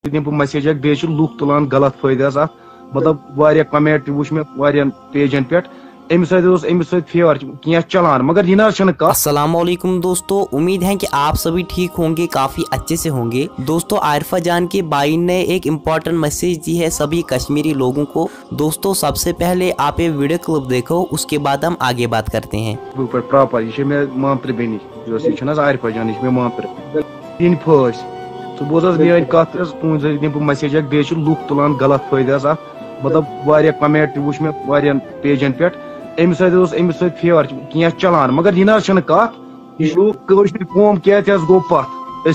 बह मैसेज बे लुक तुलान गलत फायदे मतलब वारिया कमेंट वुच मे वारिया पेजन पे अमिस फेवर क्या चलान मगर यह अस्सलामुअलैकुम दोस्तों, उम्मीद है कि आप सभी ठीक होंगे, काफी अच्छे से होंगे। दोस्तों आरिफा जान के भाई ने एक इम्पोर्टेंट मैसेज दी है सभी कश्मीरी लोगों को। दोस्तों सबसे पहले आप ये वीडियो क्लिप देखो, उसके बाद हम आगे बात करते हैं। प्रॉपर ये मात्र बेनी आरिफा जान मात्र फस तो बोज मे कत तुम मैसेज बे लुक तुलान गलत फायदे मतलब वारिया कमेंट वुच मे वारिया पेजन पे अमिस फेवर क्या चलान मगर यह कौम क्या गो पत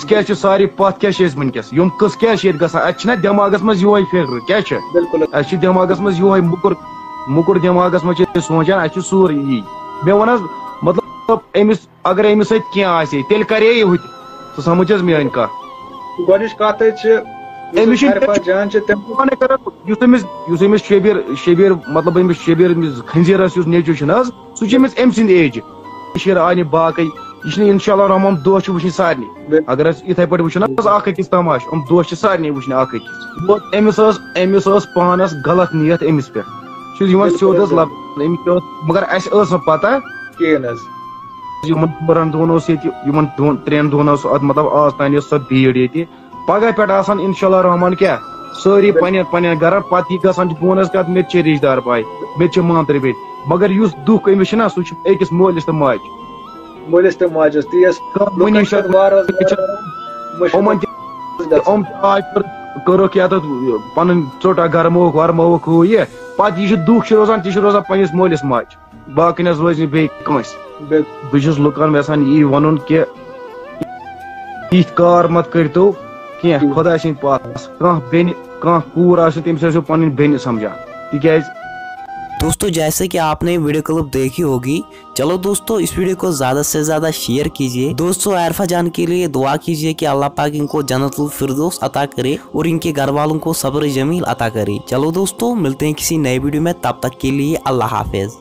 क्या सारे पत क्या वनकस कस क्या दिमागस मज यो फिक्र क्या दिमागस मज यो मुकुर दिमागस मज सोचान सूर यी मे वन मतलब अमिस अगर अमिस क्या तेल करे यह तो समझ मेरी कत शबीर मतलब शबीर खंजीर नेचु सह अम एज आने बाकी यह इंशाल्लाह रहमान दोह वुचन सारे अगर इथे पे वो अकिस तमाश दोह सारे वुचन अमिस पानस गलत नीयत अमिस पे सोद मगर अस पता दोन त्रेन दोन मतलब आज तान सो भीड़ ये पगह पे इंशाल्लाह रहमान क्या सारी पन गर पे फोन कत मे रिश्तेदार पाए मे मातर बे मगर दुख अमिस सह अकिस मोलिस तो माज कर्क या पन चोटा गरमोक वरमोक हू ये पे दुख रोजान रोजान पस मोलिस माज बाकी रोज बेस बहुत लुकन यसान यी वन कि इत कार मत करो क्या खुदा सद पास कह कूर तमिस पन बेन समझान तक। दोस्तों जैसे कि आपने वीडियो क्लिप देखी होगी, चलो दोस्तों इस वीडियो को ज्यादा से ज्यादा शेयर कीजिए। दोस्तों आरिफा जान के लिए दुआ कीजिए कि अल्लाह पाक इनको जन्नतुल फिरदौस अता करे और इनके घर वालों को सब्र जमील अता करे। चलो दोस्तों मिलते हैं किसी नए वीडियो में, तब तक के लिए अल्लाह हाफिज।